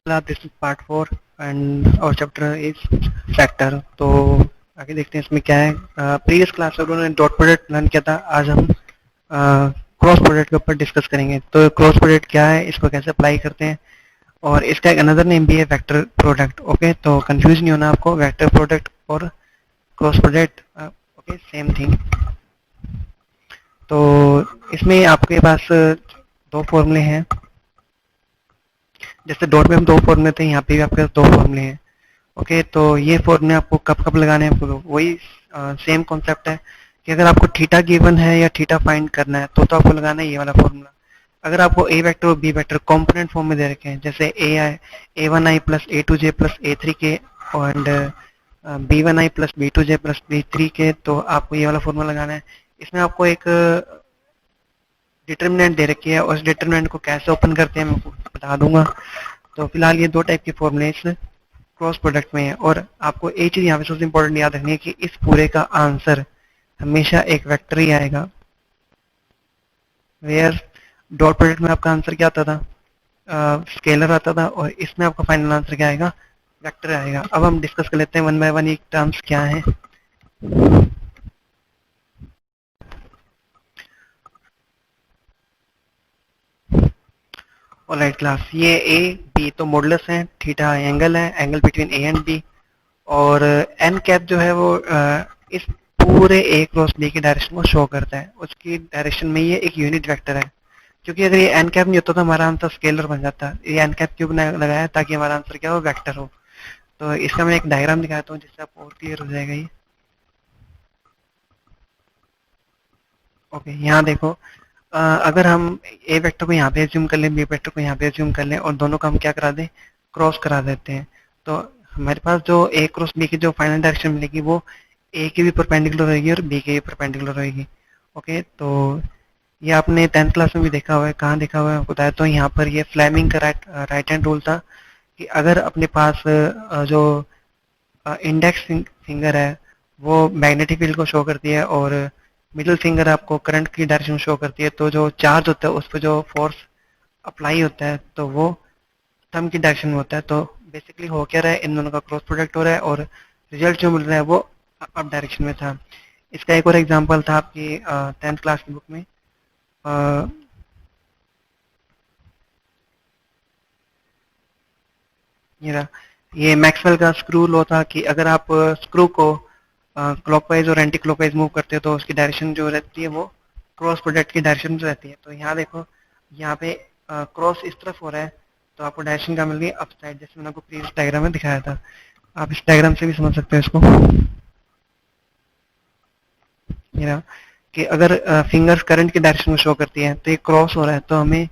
This is part 4 and और chapter is factor. तो आगे देखते हैं इसमें क्या है। प्रीवियस क्लास में उन्होंने डॉट प्रोडक्ट लर्न किया था। आज हम क्रॉस प्रोडक्ट के ऊपर डिस्कस करेंगे। तो क्रॉस प्रोडक्ट क्या है, इसको कैसे अप्लाई करते हैं, और इसका एक अनदर नेम भी है वेक्टर प्रोडक्ट। ओके, तो कंफ्यूज नहीं होना आपको, वेक्टर प्रोडक्ट और cross product okay same thing. तो इसमें आपके पास दो फॉर्मूले हैं। जैसे डॉट में हम दो फॉर्मूले थे, यहाँ पे भी आपके पास दो फॉर्मूले हैं। ओके, तो ये फॉर्मूले आपको कब कब लगाने हैं, आपको वही सेम कॉन्सेप्ट है कि अगर आपको थीटा गिवन है या थीटा फाइंड करना है तो आपको लगाना है ये वाला फॉर्मूला। अगर आपको ए वेक्टर और बी वेक्टर कंपोनेंट फॉर्म में दे रखे हैं, जैसे a1i plus a2j plus a3 के and b1i plus b2j plus b3 के, तो आपको ये वाला फॉर्मूला लगाना है। इसमें आपको एक डिटर्मिनेंट दे रखी है और इस डिटर्मिनेंट को कैसे ओपन करते हैं मैं आपको बता दूंगा। तो फिलहाल ये दो टाइप के फॉर्मूले इस क्रॉस प्रोडक्ट में है। और आपको एक चीज यहाँ पे सबसे इंपॉर्टेंट याद रखनी है कि इस पूरे का आंसर हमेशा एक वेक्टर ही आएगा। वेयर डॉट प्रोडक्ट में आपका आंसर क्या आता था, स्केलर आता था, और इसमें आपका फाइनल आंसर क्या आएगा, वेक्टर आएगा। अब हम डिस्कस कर लेते हैं वन बाय वन ये टर्म्स क्या है। ऑलराइट क्लास, ये ए बी तो मॉडुलस है, थीटा एंगल है, angle between a and b, और एन कैप जो है वो इस पूरे ए क्रॉस बी की डायरेक्शन को शो करता है। उसकी डायरेक्शन में ये एक यूनिट वेक्टर है। क्योंकि अगर ये एन कैप नहीं होता तो हमारा आंसर स्केलर बन जाता। ये एन कैप क्यों लगाया, ताकि हमारा आंसर क्या हो, वेक्टर हो। तो इसका मैं एक डायग्राम दिखाता हूँ जिससे आपको और क्लियर हो जाएगा ये। ओके, यहाँ देखो, अगर हम ए वेक्टर को यहाँ पे एज्यूम कर लें, बी वेक्टर को यहाँ पे एज्यूम कर लें, और दोनों का हम क्या करा दें, क्रॉस करा देते हैं, तो हमारे पास जो ए क्रॉस बी की जो फाइनल डायरेक्शन मिलेगी वो ए की भी परपेंडिकुलर रहेगी और बी की भी परपेंडिकुलर रहेगी। ओके, तो ये आपने 10th क्लास में भी देखा हुआ है। कहाँ देखा हुआ है आपको बताया, तो यहाँ पर ये फ्लेमिंग का राइट हैंड रूल था कि अगर अपने पास जो इंडेक्स फिंगर है वो मैग्नेटिक फील्ड को शो करती है और मिडिल फिंगर आपको करंट की डायरेक्शन शो करती है, तो जो चार्ज होता है उस पर जो फोर्स अप्लाई होता है तो वो थंब की डायरेक्शन में होता है। तो बेसिकली हो क्या रहा है, इन दोनों का क्रॉस प्रोडक्ट हो रहा है और रिजल्ट जो मिल रहा है वो अप डायरेक्शन में था। इसका एक और एग्जांपल था आपकी 10th क्लास की बुक में। ये मैक्सवेल का स्क्रू लॉ था कि अगर आप स्क्रू को क्लॉकवाइज और एंटी क्लॉकवाइज मूव करते हो तो उसकी डायरेक्शन जो रहती है वो क्रॉस प्रोडक्ट की डायरेक्शन रहती है। तो यहाँ देखो, यहाँ पे क्रॉस इस तरफ हो रहा है तो आपको डायरेक्शन क्या मिल गई, अप साइड, जैसे मैंने आपको प्रीवियस डायग्राम में दिखाया था। आप इस डायग्राम से भी समझ सकते हो इसको। कि अगर फिंगर्स करंट की डायरेक्शन में शो करती है तो ये क्रॉस हो रहा है, तो हमें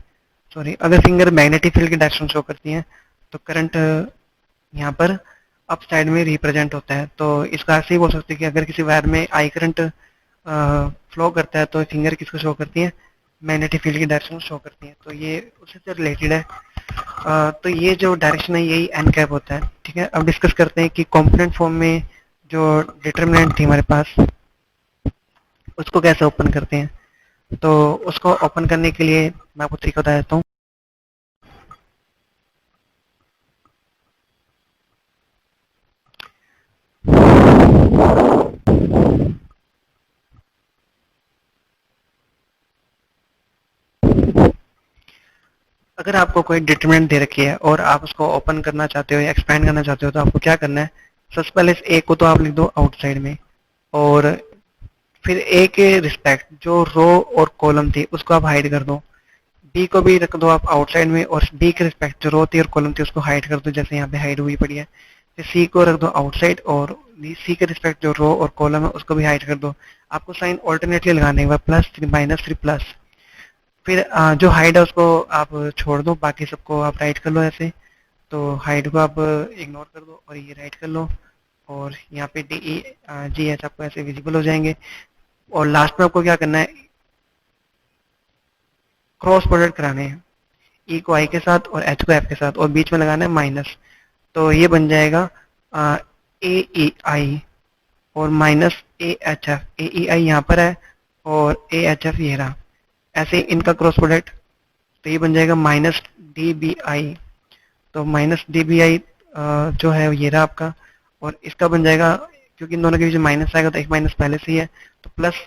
सॉरी, अगर फिंगर मैग्नेटिक फील्ड की डायरेक्शन शो करती है तो करंट यहाँ पर अप साइड में रिप्रेजेंट होता है। तो इसका ऐसे ही बोल सकते हैं कि अगर किसी वायर में आई करंट फ्लो करता है तो फिंगर किसको शो करती है, मैग्नेटिक फील्ड की डायरेक्शन शो करती है। तो ये उससे से रिलेटेड है। तो ये जो डायरेक्शन है यही एन कैप होता है। ठीक है, अब डिस्कस करते हैं कि कॉम्पोनेंट फॉर्म में जो डिटर्मिनेंट थी हमारे पास उसको कैसे ओपन करते हैं। तो उसको ओपन करने के लिए मैं आपको तरीका बता देता हूँ। अगर आपको कोई डिटरमिनेंट दे रखी है और आप उसको ओपन करना चाहते हो या एक्सपेंड करना चाहते हो तो आपको क्या करना है, सबसे पहले इस ए को तो आप लिख दो आउटसाइड में, और फिर ए के रिस्पेक्ट जो रो और कॉलम थी उसको आप हाइड कर दो। बी को भी रख दो आप आउटसाइड में, और बी के रिस्पेक्ट जो रो थी और कॉलम थी उसको हाइड कर दो, जैसे यहाँ पे हाइड हुई पड़ी है। फिर सी को रख दो आउटसाइड, और सी के रिस्पेक्ट जो रो और कॉलम है उसको भी हाइड कर दो। आपको साइन ऑल्टरनेटली लगाने के बाद प्लस फिर माइनस फिर प्लस, फिर जो हाइड है उसको आप छोड़ दो, बाकी सबको आप राइट कर लो ऐसे। तो हाइड को आप इग्नोर कर दो और ये राइट कर लो, और यहाँ पे डी ई जी एच आपको ऐसे विजिबल हो जाएंगे। और लास्ट में आपको क्या करना है, क्रॉस प्रोडक्ट कराने हैं, ई को आई के साथ और एच को एफ के साथ, और बीच में लगाना है माइनस। तो ये बन जाएगा ए ई आई और माइनस ए एच एफ। ए ई आई यहाँ पर है और ए एच एफ ये रहा, ऐसे इनका क्रॉस प्रोडक्ट, तो ये बन जाएगा माइनस डी बी आई। तो माइनस डी बी आई जो है ये रहा आपका, और इसका बन जाएगा, क्योंकि इन दोनों के बीच माइनस आएगा तो एक माइनस पहले से ही है, तो प्लस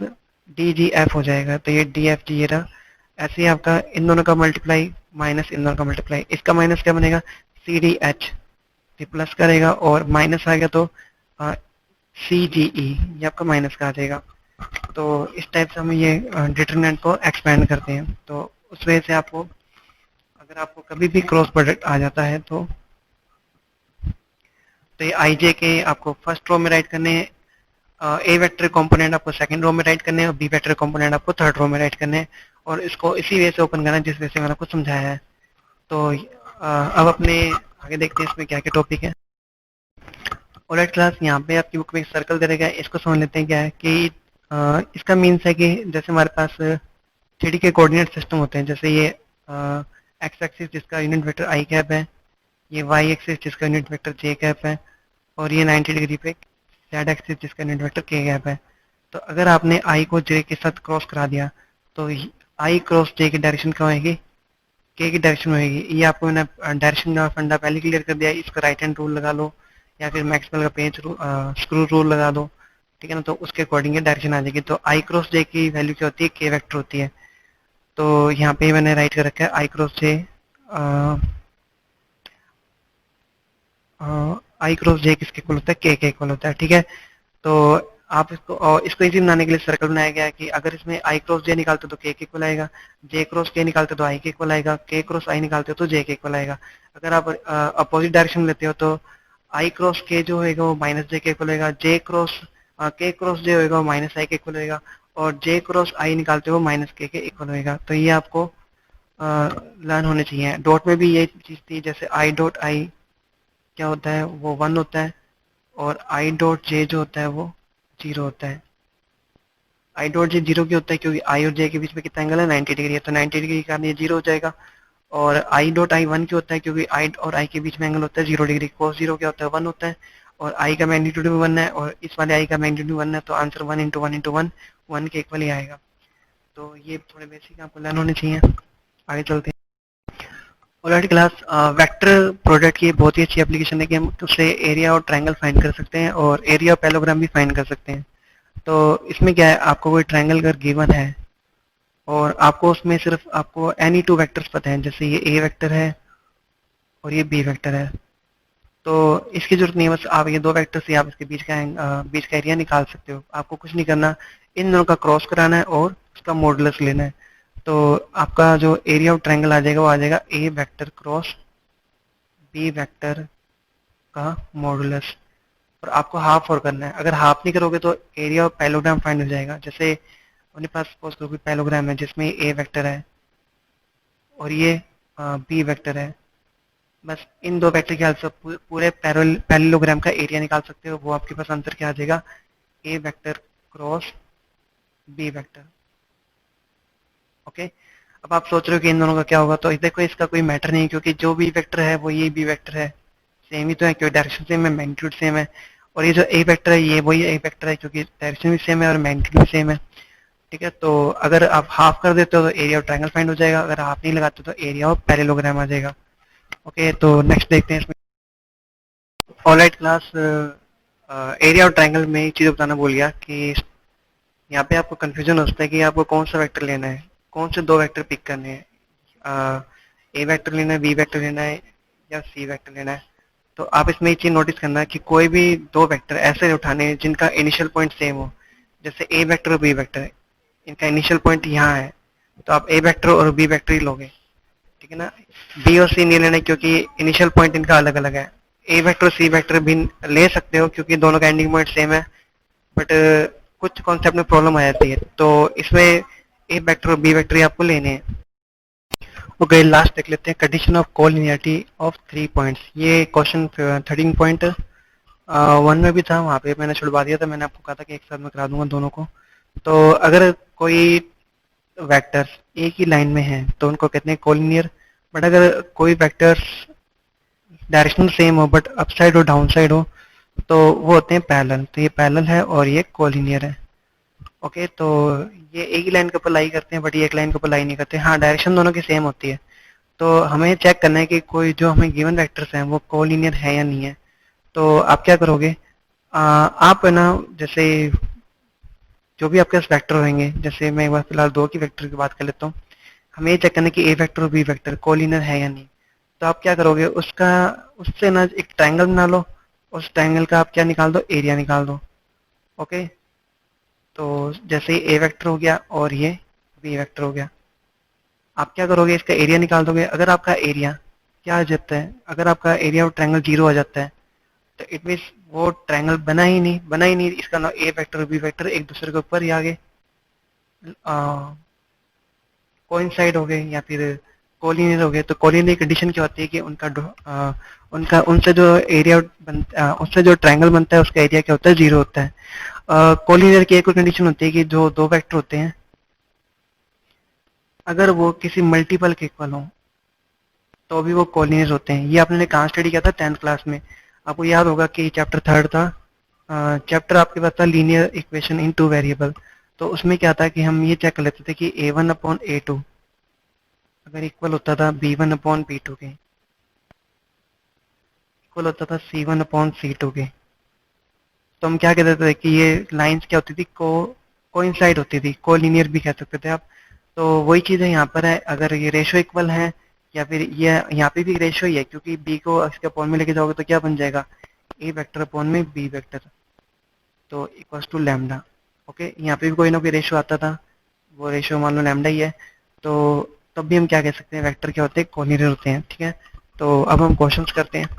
डी जी एफ हो जाएगा, तो ये डी एफ जी ये रहा। ऐसे ही आपका इन दोनों का मल्टीप्लाई माइनस इन दोनों का मल्टीप्लाई, इसका माइनस क्या बनेगा, सी डी एच, ये प्लस करेगा और माइनस आ गया तो सी जी ई, ये आपका माइनस का आ जाएगा। तो इस टाइप से हम ये डिटरमिनेंट को एक्सपेंड करते हैं। तो उस वजह से आपको, अगर आपको कभी भी क्रॉस प्रोडक्ट आ जाता है तो ये आई जे के आपको फर्स्ट रो में राइट करने हैं, ए वेक्टर कंपोनेंट आपको सेकंड रो में राइट करने हैं और बी वेक्टर कंपोनेंट आपको थर्ड रो में राइट करने हैं, और इसको इसी वे से ओपन करना है जिस वे से मैंने आपको समझाया है। तो अब अपने आगे देखते हैं इसमें क्या क्या टॉपिक है। ऑलराइट क्लास, यहाँ पे आपकी बुक में एक सर्कल दे रखा है, इसको समझ लेते हैं क्या है कि इसका मीन्स है कि जैसे हमारे पास 3D के कोऑर्डिनेट सिस्टम होते हैं, जैसे ये एक्स एक्सिस जिसका यूनिट वेक्टर आई कैप है, ये वाई एक्सिस जिसका यूनिट वेक्टर जे कैप है, और ये 90 डिग्री पे जेड एक्सिस जिसका यूनिट वेक्टर के कैप है। तो अगर आपने आई को जे के साथ क्रॉस करा दिया तो आई क्रॉस जे की डायरेक्शन क्या होगी, के की डायरेक्शन होगी। ये आपको मैंने डायरेक्शन का फंडा पहले क्लियर कर दिया, इसका राइट हैंड रूल लगा लो या फिर मैक्सवेल का पेंच स्क्रू रूल लगा दो, ठीक है ना, तो उसके अकॉर्डिंग ये डायरेक्शन आ जाएगी। तो आई क्रॉस जे की वैल्यू क्या होती है, के वेक्टर होती है। तो यहाँ पे मैंने राइट कर रखा है आई क्रॉस जे, आई क्रॉस जे किसके इक्वल होता है, के इक्वल होता है, ठीक है। तो आप इसको इजी बनाने के लिए सर्कल बनाया गया है कि अगर इसमें आई क्रॉस जे निकालते तो के इक्वल आएगा, जे क्रॉस के निकालते तो आई के इक्वल आएगा, के क्रॉस आई निकालते हो तो जे के इक्वल आएगा। अगर आप अपोजिट डायरेक्शन लेते हो तो आई क्रॉस के जो होगा वो माइनस जे के इक्वल होगा, जे क्रॉस के क्रॉस जे होगा वो माइनस आई के इक्वल होगा, और जे क्रॉस आई निकालते हो माइनस के इक्वल होगा। तो ये आपको लर्न होने चाहिए। डॉट में भी ये चीज थी, जैसे आई डॉट आई क्या होता है, वो 1 होता है, और आई डॉट जे जो होता है वो 0 होता है। आई डॉट जे 0 क्यों होता है, क्योंकि आई और जे के बीच में कितना एंगल है, 90 डिग्री है, तो 90 डिग्री के कारण ये 0 हो जाएगा। और आई डॉट आई 1 क्यों होता है, क्योंकि आई और आई के बीच में एंगल होता है 0 डिग्री, cos 0 क्या होता है, 1 होता है, और आई का मैग्नीट्यूड भी 1 है और इस वाले आई का मैग्नीट्यूड 1 है, तो आंसर 1 इंटू 1 इंटू 1 1 के इक्वल ही आएगा। तो ये थोड़े बेसिक आपको लर्न होने चाहिए। आगे चलते हैं। ऑलराइट क्लास, वेक्टर प्रोडक्ट की बहुत ही अच्छी एप्लीकेशन है कि हम उससे एरिया और ट्रायंगल फाइंड कर सकते हैं और एरिया और पैलोग्राम भी फाइंड कर सकते हैं। तो इसमें क्या है, आपको कोई ट्रायंगल अगर गिवन है और आपको उसमें सिर्फ आपको एनी 2 वेक्टर्स पता है, जैसे ये ए वेक्टर है और ये बी वेक्टर है, तो इसकी जरूरत नहीं है, बस आप ये 2 वेक्टर से आप इसके बीच का एरिया निकाल सकते हो। आपको कुछ नहीं करना, इन दोनों का क्रॉस कराना है और उसका मॉडुलस लेना है। तो आपका जो एरिया ऑफ ट्रायंगल आ जाएगा वो आ जाएगा A vector cross B vector का मॉडुलस, और आपको हाफ और करना है। अगर हाफ नहीं करोगे तो एरिया ऑफ पैलोग्राम फाइंड हो जाएगा। जैसे अपने पास सपोज करो कोई पैलोग्राम है जिसमें ए वेक्टर है और ये बी वेक्टर है, बस इन 2 वेक्टर के हेल्प से पूरे पैरेललोग्राम का एरिया निकाल सकते हो। वो आपके पास आंसर क्या आ जाएगा, A vector cross B vector. Okay, अब आप सोच रहे हो कि इन दोनों का क्या होगा, तो देखो इसका कोई मैटर नहीं, क्योंकि जो बी वेक्टर है वो ये बी वेक्टर है, सेम ही तो है, क्योंकि डायरेक्शन सेम है, मैग्नीट्यूड सेम है। और ये जो ए वेक्टर है ये वही ए वेक्टर है, क्योंकि डायरेक्शन भी सेम है और मैग्नीट्यूड भी सेम है, ठीक है। तो अगर आप हाफ कर देते हो तो एरिया ऑफ ट्रायंगल फाइंड हो जाएगा, अगर हाफ नहीं लगाते तो एरिया ऑफ पैरेललोग्राम आ जाएगा। ओके, तो नेक्स्ट देखते हैं इसमें। Alright class, area of triangle में एक चीज़ बताना भूल गया कि यहाँ पे आपको कंफ्यूजन होता है कि आपको कौन सा वेक्टर लेना है, कौन से 2 वेक्टर पिक करने हैं, ए वेक्टर लेना है, बी वेक्टर लेना है या सी वेक्टर लेना है। तो आप इसमें एक चीज नोटिस करना है कि कोई भी 2 वेक्टर ऐसे उठाने हैं जिनका इनिशियल पॉइंट सेम हो। जैसे ए वेक्टर और बी वेक्टर है, इनका इनिशियल पॉइंट यहाँ है, तो आप ए वेक्टर और बी वेक्टर ही लोगे, ठीक है ना। बी और सी नहीं लेना क्योंकि इनिशियल पॉइंट इनका अलग अलग है। ए वेक्टर और सी वेक्टर भी ले सकते हो क्योंकि दोनों का एंडिंग पॉइंट सेम है, बट कुछ कॉन्सेप्ट में प्रॉब्लम आ जाती है, तो इसमें ए वेक्टर और बी वेक्टर ही आपको लेने हैं। ओके, लास्ट देख लेते हैं, condition of collinearity of 3 points. ये क्वेश्चन 13.1 में भी था, वहाँ पे मैंने छुड़वा दिया था, मैंने आपको कहा था कि एक साथ में करा दूंगा दोनों को। तो अगर कोई वेक्टर्स एक ही लाइन में है तो उनको कहते हैं कोलिनियर, बट अगर कोई वेक्टर्स डायरेक्शन सेम हो बट अप साइड और डाउन साइड हो तो वो होते हैं पैरेलल। तो ये पैरेलल है और ये कोलिनियर है। ओके, तो ये एक ही लाइन के ऊपर लाई करते हैं बट ये एक लाइन के ऊपर लाई नहीं करते। हाँ, डायरेक्शन दोनों की सेम होती है, तो हमें चेक करना है कि कोई जो हमें गिवन वेक्टर्स हैं वो कोलिनियर है या नहीं है। तो आप क्या करोगे, आप है ना, जैसे जो भी आपके पास वेक्टर होंगे, जैसे मैं एक बार फिलहाल दो की वेक्टर की बात कर लेता हूँ। हमें ये चेक करना है कि ए वेक्टर और बी वेक्टर कोलिनियर है या नहीं। तो आप क्या करोगे, उसका उससे ना एक ट्रायंगल बना लो, उस ट्रायंगल का आप क्या निकाल दो, एरिया निकाल दो। ओके, तो जैसे ए वेक्टर हो गया और ये बी वेक्टर हो गया, आप क्या करोगे, इसका एरिया निकाल दोगे। अगर आपका एरिया क्या आ जाता है, अगर आपका एरिया और ट्रायंगल जीरो आ जाता है, तो इट मीन्स वो ट्रायंगल बना ही नहीं, इसका ना ए वेक्टर और बी वेक्टर एक दूसरे के ऊपर ही आगे कोइंसाइड हो गए या फिर कोलिनियर हो गए। तो कोलिनियर कंडीशन क्या होती है कि उनका उनसे जो एरिया उससे जो ट्रायंगल बनता है उसका एरिया क्या होता है, जीरो होता है। कोलिनियर की एक और कंडीशन होती है कि जो दो वेक्टर होते हैं अगर वो किसी मल्टीपल के इक्वल हो तो भी वो कोलिनियर होते हैं। ये आपने कहाँ स्टडी किया था, 10th क्लास में। आपको याद होगा कि चैप्टर थर्ड था, चैप्टर आपके पास था linear equation in two variable. तो उसमें क्या था कि हम ये चेक कर लेते थे कि a1/a2 अगर इक्वल होता था b1/b2 के, इक्वल होता था c1/c2 के, तो हम क्या कहते थे कि ये लाइंस क्या होती थी, कोइंसाइड होती थी, कोलिनियर भी कह सकते थे आप। तो वही चीज़ है यहाँ पर है, अगर ये रेशो इक्वल है या फिर ये यहाँ पे भी रेशो ही है, क्योंकि b को इसके अपॉन में लेके जाओगे तो क्या बन जाएगा, a वेक्टर अपॉन में b वेक्टर, तो इक्वल्स टू लैम्डा। ओके, यहाँ पे भी कोई ना कोई रेशो आता था, वो रेशो मान लो लैम्डा ही है। तो तब भी हम क्या कह सकते हैं, वेक्टर क्या होते हैं, कोलिनियर होते हैं। ठीक है, तो अब हम क्वेश्चंस करते हैं।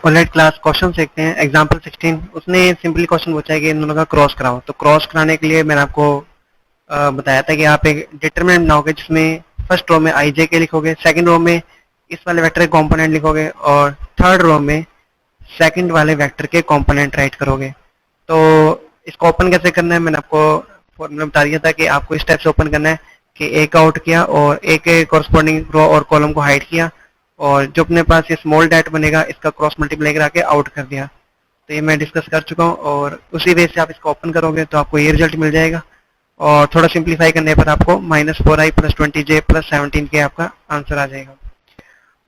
ऑलराइट क्लास, क्वेश्चन देखते हैं। एग्जांपल 16, उसने सिंपली क्वेश्चन पूछा है कि इन दोनों का क्रॉस कराओ। तो क्रॉस कराने के लिए मैंने आपको बताया था कि आप एक डिटरमिनेंट बनाओगे जिसमें फर्स्ट रो में आई जे के लिखोगे, सेकंड रो में इस वाले वेक्टर के कंपोनेंट लिखोगे और थर्ड रो में सेकंड वाले वेक्टर के कंपोनेंट राइट करोगे। तो इसको ओपन कैसे करना है, मैंने आपको फॉर्मूला बता दिया था कि आपको इस टाइप से ओपन करना है कि ए का आउट किया और ए के कॉरस्पॉन्डिंग रो और कॉलम को हाइड किया, और जो अपने पास ये स्मॉल डैट बनेगा इसका क्रॉस मल्टीप्लाई करा के आउट कर दिया। तो ये मैं डिस्कस कर चुका हूँ, और उसी वे से आप इसको ओपन करोगे तो आपको ये रिजल्ट मिल जाएगा। और थोड़ा सिंप्लीफाई करने पर आपको -4i + 20j + 17 के आपका आंसर आ जाएगा।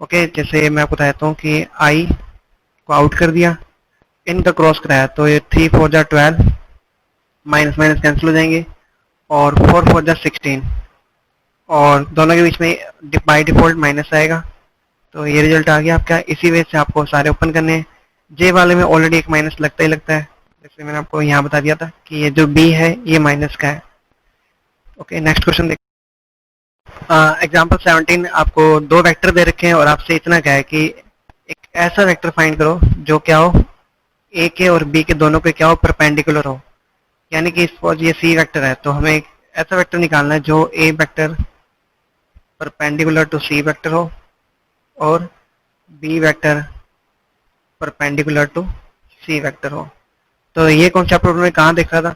ओके, जैसे मैं आपको बताता हूँ कि आई को आउट कर दिया, इनका क्रॉस कराया, तो ये 3 4 जा 12, माइनस माइनस कैंसिल हो जाएंगे, और 4 4 जा 16, और दोनों के बीच में बाई डिफॉल्ट माइनस आएगा। तो ये रिजल्ट आ गया आपका। इसी वजह से आपको सारे ओपन करने हैं। जे वाले में ऑलरेडी एक माइनस लगता ही लगता है, जैसे मैंने आपको यहाँ बता दिया था कि ये जो बी है ये माइनस का है। ओके, नेक्स्ट क्वेश्चन देख। एग्जाम्पल 17, आपको दो वेक्टर दे रखे हैं और आपसे इतना क्या है कि एक ऐसा वेक्टर फाइंड करो जो क्या हो, ए के और बी के दोनों के क्या हो, परपेंडिकुलर हो। यानी कि सपोज ये सी वेक्टर है, तो हमें एक ऐसा वेक्टर निकालना है जो A vector perpendicular to C vector हो और B vector perpendicular to C vector हो। तो ये कॉन्सेप्ट हमने कहाँ देखा था,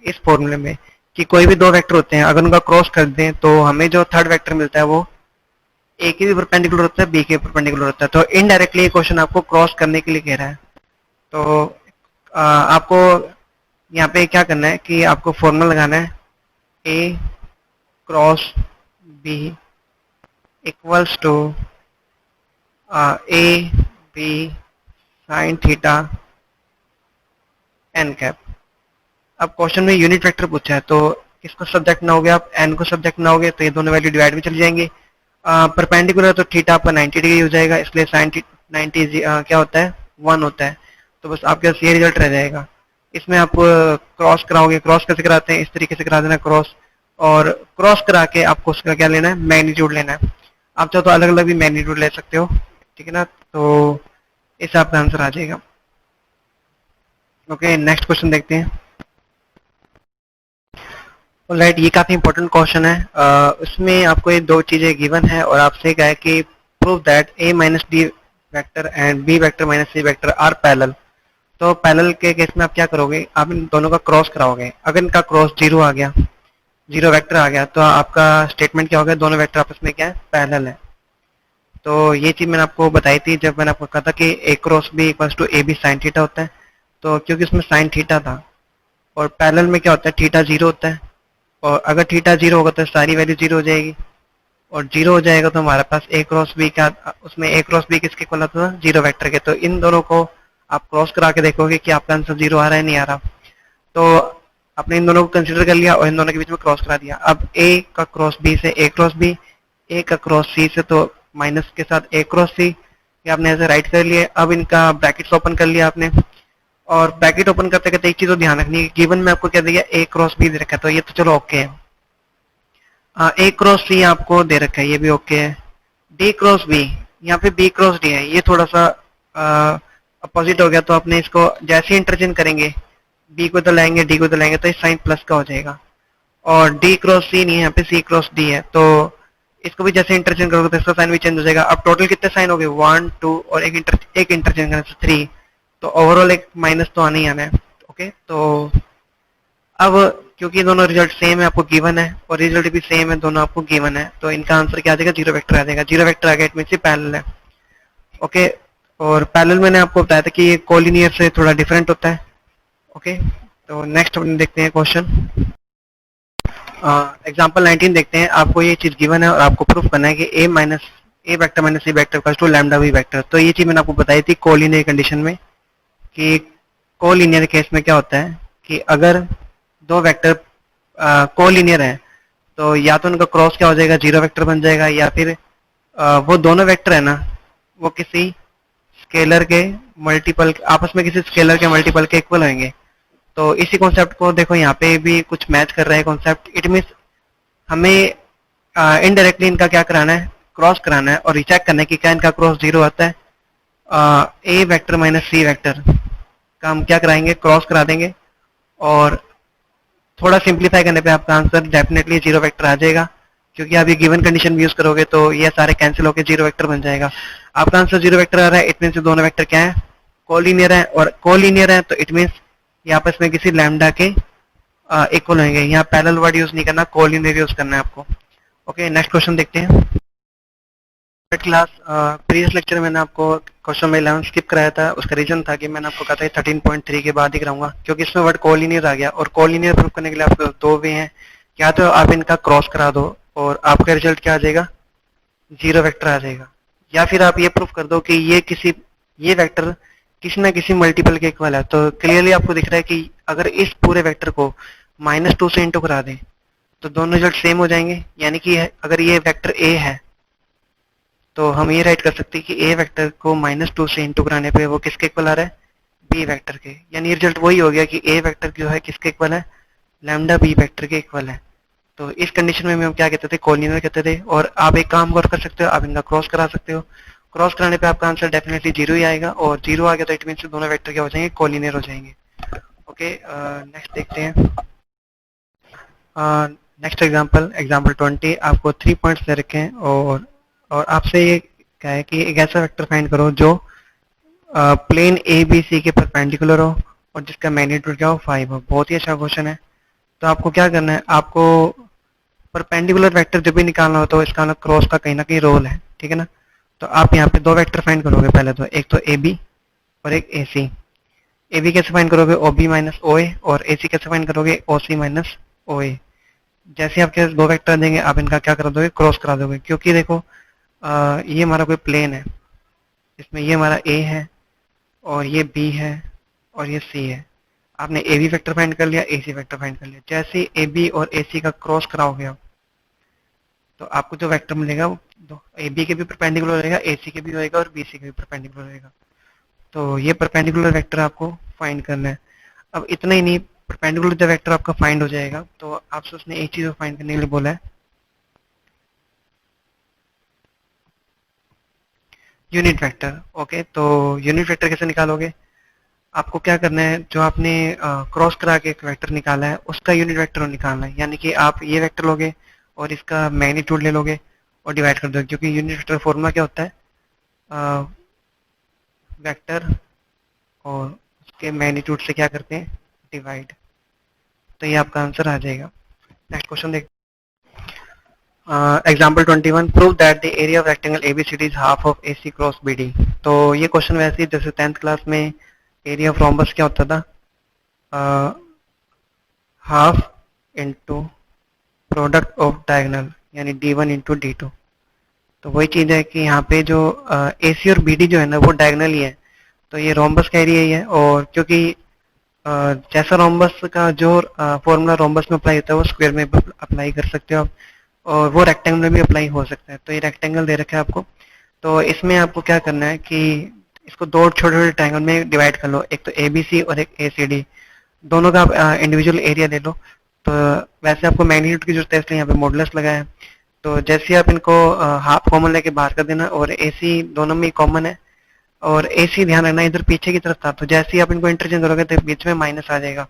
इस फॉर्मूले में, कि कोई भी दो वेक्टर होते हैं अगर उनका क्रॉस कर दें तो हमें जो थर्ड वेक्टर मिलता है वो ए के भी परपेंडिकुलर होता है, बी के परपेंडिकुलर होता है। तो इनडायरेक्टली ये क्वेश्चन आपको क्रॉस करने के लिए कह रहा है। तो आपको यहाँ पे क्या करना है कि आपको फॉर्मूला लगाना है, A cross B equals to A B sine theta n cap. अब क्वेश्चन में यूनिट वेक्टर पूछा है, तो किसको सब्जेक्ट ना हो गया, आप एन को सब्जेक्ट ना हो गए, तो ये दोनों वैल्यू डिवाइड में चली जाएंगे। परपेंडिकुलर तो थीटा आपका 90 डिग्री हो जाएगा, इसलिए साइन 90 क्या होता है, 1 होता है। तो बस आपके पास ये रिजल्ट रह जाएगा। इसमें आप क्रॉस कराओगे, क्रॉस कैसे कराते हैं, इस तरीके से करा देना क्रॉस, और क्रॉस करा के आपको उसका क्या लेना है, मैग्नीट्यूड लेना है। आप चाहो तो अलग अलग भी मैग्नीट्यूड ले सकते हो, ठीक है ना। तो इस आपका आंसर आ जाएगा। ओके, नेक्स्ट क्वेश्चन देखते हैं। राइट, ये काफी इंपॉर्टेंट क्वेश्चन है। उसमें आपको ये दो चीजें गिवन है और आपसे कहा है कि prove that a minus d vector and b vector minus c vector are parallel. तो पैरेलल के केस में आप क्या करोगे, आप इन दोनों का क्रॉस कराओगे। अगर इनका क्रॉस जीरो आ गया, जीरो वेक्टर आ गया, तो आपका स्टेटमेंट क्या होगा, दोनों वेक्टर आपस में क्या है, पैरेलल है। तो ये चीज मैंने आपको बताई थी जब मैंने आपको कहा था कि a cross b equals to A B sine theta होता है। तो क्योंकि उसमें साइन थीटा था, और पैरेलल में क्या होता है, थीटा जीरो होता है, और अगर थीटा जीरो होगा तो सारी वैल्यू जीरो हो जाएगी। और 0 हो जाएगा तो हमारे पास ए क्रॉस बी का, उसमें ए क्रॉस बी किसके इक्वल आता था, 0 वेक्टर के। तो इन दोनों को आप क्रॉस करा के देखोगे कि आपका आंसर 0 आ रहा है नहीं आ रहा। तो आपने इन दोनों को कंसिडर कर लिया और इन दोनों के बीच में क्रॉस करा दिया। अब ए का क्रॉस बी से ए क्रॉस बी, ए का क्रॉस सी से तो माइनस के साथ ए क्रॉस सी, ये आपने ऐसे राइट कर लिए। अब इनका ब्रैकेट्स ओपन कर लिया आपने, और ब्रैकेट ओपन करते करते एक चीज तो ध्यान रखनी है, गिवन में आपको क्या दिया, ए क्रॉस बी दे रखा है, तो ये तो चलो ओके है। ए क्रॉस सी आपको दे रखा है, ये भी ओके है। डी क्रॉस बी, यहाँ पे बी क्रॉस डी है, ये थोड़ा सा अपोजिट हो गया, तो अपने इसको जैसे इंटरचेंज करेंगे, बी को तो लाएंगे डी को तो लाएंगे, तो इस साइन प्लस का हो जाएगा। और डी क्रॉस सी नहीं है, यहाँ पे सी क्रॉस डी है, तो इसको भी जैसे इंटरचेंज करोगे तो इसका साइन भी चेंज हो जाएगा। अब टोटल कितने साइन हो गए, 1 2 और एक इंटरचेंज करने से 3, तो ओवरऑल एक माइनस तो आना ही आना है। ओके, तो अब क्योंकि दोनों रिजल्ट सेम है, आपको गिवन है, और रिजल्ट भी सेम है, दोनों आपको गिवन है, तो इनका आंसर क्या आ जाएगा, 0 वेक्टर आ जाएगा। 0 वेक्टर आ गया, इट मींस ये पैरेलल है। ओके, और पैरेलल मैंने आपको बताया था कि ये कोलिनियर से थोड़ा डिफरेंट होता है। ओके, तो नेक्स्ट अपन देखते हैं क्वेश्चन। एग्जाम्पल 19 देखते हैं। आपको ये चीज गिवन है और आपको प्रूफ करना है कि A vector minus C vector equals to lambda V vector. तो ये चीज मैंने आपको बताई थी कोलिनियर कंडीशन में, कि कोलिनियर केस में क्या होता है कि अगर दो वेक्टर कोलिनियर है तो या तो उनका क्रॉस क्या हो जाएगा, 0 वेक्टर बन जाएगा, या फिर वो दोनों वेक्टर है ना, वो किसी स्केलर के मल्टीपल, आपस में किसी स्केलर के मल्टीपल के इक्वल होंगे। तो इसी कॉन्सेप्ट को देखो, यहाँ पे भी कुछ मैच कर रहा है कॉन्सेप्ट। इट मीन्स हमें इनडायरेक्टली इनका क्या कराना है, क्रॉस कराना है, और रिचेक करना है कि क्या इनका क्रॉस 0 आता है। ए वेक्टर माइनस सी वेक्टर का हम क्या कराएंगे, क्रॉस करा देंगे, और थोड़ा सिंप्लीफाई करने पे आपका आंसर डेफिनेटली 0 वेक्टर आ जाएगा, क्योंकि आप ये गिवन कंडीशन भी यूज करोगे तो ये सारे कैंसिल होकर 0 वेक्टर बन जाएगा। आपका आंसर 0 वेक्टर आ रहा है, इट मीन्स दोनों वेक्टर क्या है, कोलिनियर है, और कोलिनियर है तो इट मीन्स ये आपस में किसी लैम्डा के इक्वल होंगे। यहाँ पैरेलल वर्ड यूज नहीं करना, कोलिनियर यूज करना है आपको। ओके, नेक्स्ट क्वेश्चन देखते हैं। क्लास प्रीवियस लेक्चर में मैंने आपको क्वेश्चन में 11 स्किप कराया था। उसका रीजन था कि मैंने आपको कहा था 13.3 के बाद ही कराऊंगा, क्योंकि इसमें वर्ड कोलिनियर आ गया, और कोलिनियर प्रूव करने के लिए आपको दो वे हैं, या तो आप इनका क्रॉस करा दो और आपका रिजल्ट क्या आ जाएगा, 0 वेक्टर आ जाएगा, या फिर आप ये प्रूफ कर दो कि ये वेक्टर किसी ना किसी मल्टीपल के इक्वल है। तो क्लियरली आपको दिख रहा है कि अगर इस पूरे वेक्टर को -2 से इंटू करा दें तो दोनों रिजल्ट सेम हो जाएंगे। यानी कि अगर ये वेक्टर ए है तो हम ये राइट कर सकते हैं कि ए वेक्टर को -2 से इंटू कराने पे वो किसके इक्वल आ रहा है, बी वेक्टर के। यानी रिजल्ट वही हो गया कि ए वेक्टर जो है किसके इक्वल है, लैम्डा बी वेक्टर के इक्वल है। तो इस कंडीशन में हम क्या कहते थे, कोलिनियर कहते थे। और आप एक काम और कर सकते हो, आप इनका क्रॉस करा सकते हो। क्रॉस कराने पे आपका आंसर डेफिनेटली 0 ही आएगा, और 0 आ गया तो इट मीन्स दोनों वेक्टर क्या हो जाएंगे, कोलिनियर हो जाएंगे। ओके, नेक्स्ट देखते हैं। Next example 20। आपको 3 पॉइंट्स दे रखे हैं, और आपसे ये क्या है कि एक ऐसा वेक्टर फाइंड करो जो प्लेन ए बी सी के परपेंडिकुलर हो और जिसका मैग्नीट्यूड क्या हो, 5 हो। बहुत ही अच्छा क्वेश्चन है। तो आपको क्या करना है, आपको परपेंडिकुलर वेक्टर जब भी निकालना हो तो इसका क्रॉस का कहीं ना कहीं रोल है, ठीक है ना। तो आप यहाँ पे दो वेक्टर फाइंड करोगे, पहले तो एक तो ए बी और एक ए सी। ए बी कैसे फाइंड करोगे, ओ बी माइनस ओ ए, और ए सी कैसे फाइंड करोगे, ओ सी माइनस ओ ए। जैसे आपके दो वेक्टर देंगे आप इनका क्या करा दोगे, क्रॉस करा दोगे। क्योंकि देखो ये हमारा कोई प्लेन है, इसमें ये हमारा ए है और ये बी है और ये सी है। आपने ए बी वेक्टर फाइंड कर लिया, ए सी वेक्टर फाइंड कर लिया। जैसे ए बी और ए सी का क्रॉस कराओगे आप तो आपको जो वेक्टर मिलेगा वो ए बी के भी परपेंडिकुलर रहेगा, ए सी के भी होएगा और बी सी के भी परपेंडिकुलर रहेगा। तो ये परपेंडिकुलर वेक्टर आपको फाइंड करना है। अब इतना ही नहीं, परपेंडिकुलर जब वेक्टर आपका फाइंड हो जाएगा तो आपसे उसने एक चीज फाइंड करने के लिए बोला है, यूनिट वेक्टर। ओके, तो यूनिट वेक्टर कैसे निकालोगे, आपको क्या करना है, जो आपने क्रॉस करा के एक वेक्टर निकाला है उसका यूनिट वेक्टर निकालना है। यानी कि आप ये वेक्टर लोगे और इसका मैग्नीट्यूड ले लोगे और डिवाइड कर दोगे, क्योंकि यूनिट वेक्टर फॉर्मूला क्या होता है, वेक्टर और उसके मैग्नीट्यूड से क्या करते हैं, डिवाइड। तो ये आपका आंसर आ जाएगा। नेक्स्ट क्वेश्चन देख। Example 21, prove that the area of rectangle ABCD is half of AC cross BD. तो ये क्वेश्चन वैसे ही जैसे 10th क्लास में एरिया ऑफ रोम्बस क्या होता था, half into product of diagonal, यानी D1 इंटू D2। तो वही चीज़ है कि यहाँ पे जो AC और BD जो है ना वो डायगोनल ही है, तो ये रोम्बस का एरिया ही है। और क्योंकि जैसा रोम्बस का जो फॉर्मूला रोम्बस में अप्लाई होता है वो स्क्वायर में भी अप्लाई कर सकते हो आप, और वो रेक्टेंगल में भी अप्लाई हो सकता है। तो ये रेक्टेंगल दे रखा है आपको, तो इसमें आपको क्या करना है कि इसको दो छोटे छोटे ट्रायंगल में डिवाइड कर लो, एक तो ABC और एक ACD, दोनों का आप इंडिविजुअल एरिया ले लो। तो वैसे आपको मैग्नीट्यूड की जरूरत है, इसलिए यहाँ पे मॉडुलस लगाया है। तो जैसे ही आप इनको हाफ कॉमन लेके बाहर कर देना, और AC दोनों में कॉमन है, और AC ध्यान रखना इधर पीछे की तरफ था, तो जैसे ही आप इनको इंटरचेंज करोगे तो बीच में माइनस आ जाएगा।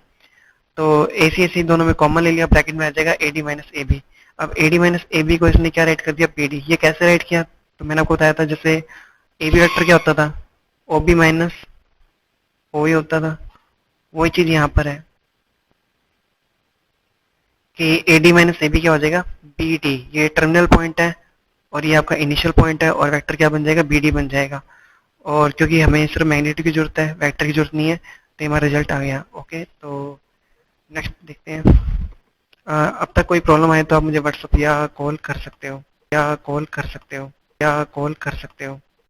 तो AC दोनों में कॉमन ले लिया, ब्रैकेट में आ जाएगा AD माइनस AB। अब AD माइनस AB को इसने क्या राइट कर दिया, PD। ये कैसे राइट किया, तो मैंने आपको बताया था, जैसे AB वेक्टर क्या होता था, OB माइनस OA होता था, वही चीज यहाँ पर है कि AD माइनस AB क्या हो जाएगा, BD। ये टर्मिनल पॉइंट है और ये आपका इनिशियल पॉइंट है, और वेक्टर क्या बन जाएगा, BD बन जाएगा। और क्योंकि हमें सिर्फ मैग्नीट्यूड की जरूरत है, वेक्टर की जरूरत नहीं है, तो हमारा रिजल्ट आ गया। ओके, तो नेक्स्ट देखते हैं। अब तक कोई प्रॉब्लम आए तो आप मुझे व्हाट्सअप या कॉल कर सकते हो, या कॉल कर सकते हो, या कॉल कर सकते हो।